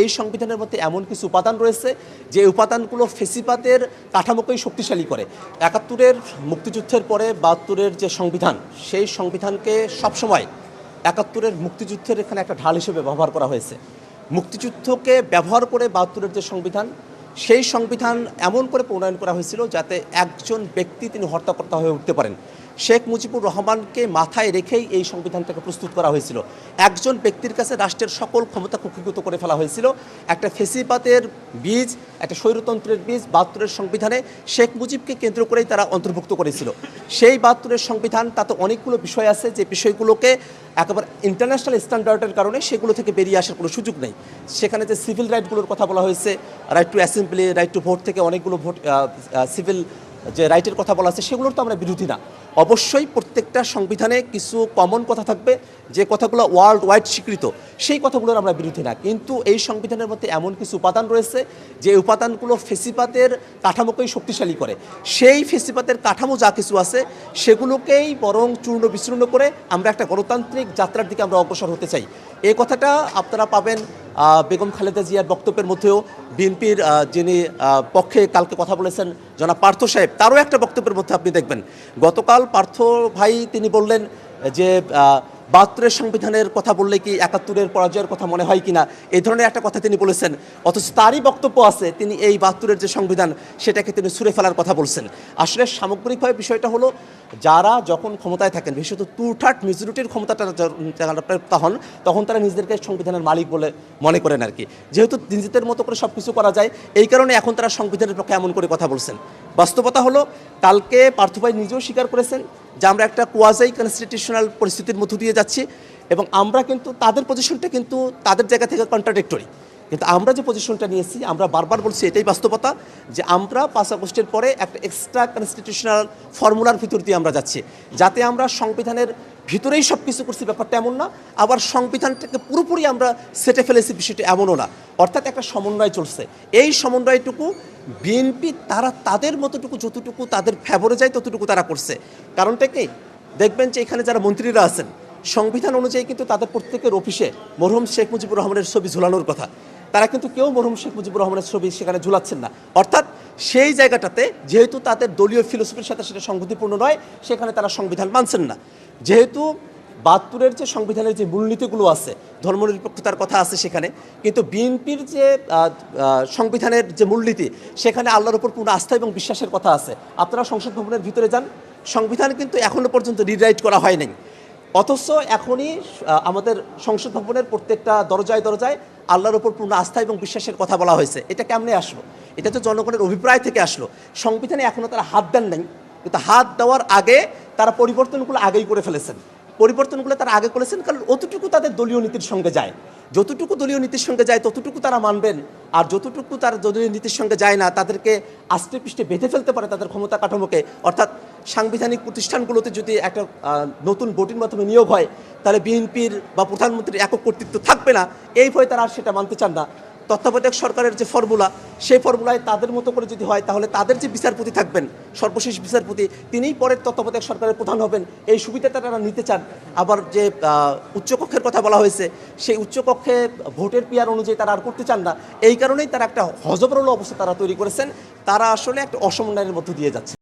এই সংবিধানের মধ্যে এমন কিছু উপাদান রয়েছে যে উপাদানগুলো ফেসিবাদের কাঠামোকেই শক্তিশালী করে। ৭১-এর মুক্তিযুদ্ধের পরে ৭২-এর যে সংবিধান, সেই সংবিধানকে সবসময় ৭১-এর মুক্তিযুদ্ধের এখানে একটা ঢাল হিসেবে ব্যবহার করা হয়েছে। মুক্তিযুদ্ধকে ব্যবহার করে ৭২-এর যে সংবিধান, সেই সংবিধান এমন করে প্রণয়ন করা হয়েছিল যাতে একজন ব্যক্তি তিনি হর্তাকর্তা হয়ে উঠতে পারেন। শেখ মুজিবুর রহমানকে মাথায় রেখেই এই সংবিধানটাকে প্রস্তুত করা হয়েছিল। একজন ব্যক্তির কাছে রাষ্ট্রের সকল ক্ষমতা কুক্ষিগত করে ফেলা হয়েছিল। একটা ফেসিবাদের বীজ, একটা স্বৈরতন্ত্রের বীজ ৭২-এর সংবিধানে শেখ মুজিবকে কেন্দ্র করেই তারা অন্তর্ভুক্ত করেছিল। সেই ৭২-এর সংবিধান, তাতে অনেকগুলো বিষয় আছে যে বিষয়গুলোকে একেবারে ইন্টারন্যাশনাল স্ট্যান্ডার্ডের কারণে সেগুলো থেকে বেরিয়ে আসার কোনো সুযোগ নেই। সেখানে যে সিভিল রাইটগুলোর কথা বলা হয়েছে, right two assembly, right to vote থেকে অনেকগুলো ভোট, সিভিল যে রাইটের কথা বলা আছে, সেগুলোর তো আমরা বিরোধী না। অবশ্যই প্রত্যেকটা সংবিধানে কিছু কমন কথা থাকবে, যে কথাগুলো ওয়ার্ল্ড ওয়াইড স্বীকৃত, সেই কথাগুলোর আমরা বিরোধী না। কিন্তু এই সংবিধানের মধ্যে এমন কিছু উপাদান রয়েছে যে উপাদানগুলো ফেসিবাদের কাঠামোকেই শক্তিশালী করে। সেই ফেসিবাদের কাঠামো যা কিছু আছে সেগুলোকেই বরং চূর্ণ বিচূর্ণ করে আমরা একটা গণতান্ত্রিক যাত্রার দিকে আমরা অগ্রসর হতে চাই। এই কথাটা আপনারা পাবেন বেগম খালেদা জিয়ার বক্তব্যের মধ্যেও। বিএনপির যিনি পক্ষে কালকে কথা বলেছেন জনাব পার্থ সাহেব, তারও একটা বক্তব্যের মধ্যে আপনি দেখবেন গতকাল পার্থ ভাই তিনি বললেন যে ৭২-এর সংবিধানের কথা বললে কি ৭১-এর পরাজয়ের কথা মনে হয় কিনা, এই ধরনের একটা কথা তিনি বলেছেন। অথচ তারই বক্তব্য আছে তিনি এই ৭২-এর যে সংবিধান সেটাকে তিনি ছুঁড়ে ফেলার কথা বলছেন। আসলে সামগ্রিকভাবে বিষয়টা হলো, যারা যখন ক্ষমতায় থাকেন, বিশেষত 2/3 মেজরিটির ক্ষমতাটা তখন তখন তারা নিজেদেরকে সংবিধানের মালিক বলে মনে করেন আর কি। যেহেতু নিজেদের মতো করে সব কিছু করা যায়, এই কারণে এখন তারা সংবিধানের পক্ষে এমন করে কথা বলছেন। বাস্তবতা হলো, কালকে পার্থ ভাই নিজেও স্বীকার করেছেন যে আমরা একটা কোয়াজাই কনস্টিটিউশনাল পরিস্থিতির মধ্য দিয়ে যাচ্ছি, এবং আমরা কিন্তু তাদের পজিশনটা কিন্তু তাদের জায়গা থেকে কন্ট্রাডিক্টরি। কিন্তু আমরা যে পজিশনটা নিয়েছি, আমরা বারবার বলছি এটাই বাস্তবতা, যে আমরা 5 আগস্টের পরে একটা এক্সট্রা কনস্টিটিউশনাল ফর্মুলার ভিতর দিয়ে আমরা যাচ্ছি, যাতে আমরা সংবিধানের ভিতরেই সব কিছু করছি ব্যাপারটা এমন না, আবার সংবিধানটাকে পুরোপুরি আমরা সেটে ফেলেছি বিষয়টা এমনও না। অর্থাৎ একটা সমন্বয় চলছে। এই সমন্বয়টুকু বিএনপি তারা তাদের মতোটুকু, যতটুকু তাদের ফেভারে যায় ততটুকু তারা করছে। কারণটা কি, দেখবেন যে এখানে যারা মন্ত্রীরা আছেন, সংবিধান অনুযায়ী কিন্তু তাদের প্রত্যেকের অফিসে মরহুম শেখ মুজিবুর রহমানের ছবি ঝুলানোর কথা, তারা কিন্তু কেউ মরহুম শেখ মুজিবুর রহমানের ছবি সেখানে ঝুলাচ্ছেন না। অর্থাৎ সেই জায়গাটাতে যেহেতু তাদের দলীয় ফিলোসফির সাথে সেটা সংগতিপূর্ণ নয়, সেখানে তারা সংবিধান মানছেন না। যেহেতু ৭২-এর যে সংবিধানের যে মূলনীতিগুলো আছে, ধর্মনিরপেক্ষতার কথা আছে সেখানে, কিন্তু বিএনপির যে সংবিধানের যে মূলনীতি, সেখানে আল্লাহর উপর পূর্ণ আস্থা এবং বিশ্বাসের কথা আছে। আপনারা সংসদ ভবনের ভিতরে যান, সংবিধান কিন্তু এখনও পর্যন্ত রিরাইট করা হয় নাই। অথচ এখনই আমাদের সংসদ ভবনের প্রত্যেকটা দরজায় দরজায় আল্লাহর উপর পূর্ণ আস্থা এবং বিশ্বাসের কথা বলা হয়েছে। এটা কেমনে আসলো? এটা তো জনগণের অভিপ্রায় থেকে আসলো। সংবিধানে এখনও তারা হাত দেন নাই, কিন্তু হাত দেওয়ার আগে তারা পরিবর্তনগুলো আগেই করে ফেলেছেন। পরিবর্তনগুলো তারা আগে করেছেন, কারণ অতটুকু তাদের দলীয় নীতির সঙ্গে যায়। যতটুকু দলীয় নীতির সঙ্গে যায় ততটুকু তারা মানবেন, আর যতটুকু তার দলীয় নীতির সঙ্গে যায় না, তাদেরকে আষ্টে পৃষ্ঠে বেঁধে ফেলতে পারে তাদের ক্ষমতা কাঠামোকে। অর্থাৎ সাংবিধানিক প্রতিষ্ঠানগুলোতে যদি একটা নতুন ভোটের মাধ্যমে নিয়োগ হয়, তাহলে বিএনপির বা প্রধানমন্ত্রীর একক কর্তৃত্ব থাকবে না, এই ভয়ে তারা আর সেটা মানতে চান না। তত্ত্বাবধায়ক সরকারের যে ফর্মুলা, সেই ফর্মুলায় তাদের মতো করে যদি হয়, তাহলে তাদের যে বিচারপতি থাকবেন, সর্বশেষ বিচারপতি, তিনিই পরের তত্ত্বাবধায়ক সরকারের প্রধান হবেন, এই সুবিধাটা তারা নিতে চান। আবার যে উচ্চকক্ষের কথা বলা হয়েছে, সেই উচ্চকক্ষে ভোটের পিয়ার অনুযায়ী তারা আর করতে চান না। এই কারণেই তারা একটা হযবরল অবস্থা তারা তৈরি করেছেন। তারা আসলে একটা অসমন্বয়ের মধ্য দিয়ে যাচ্ছে।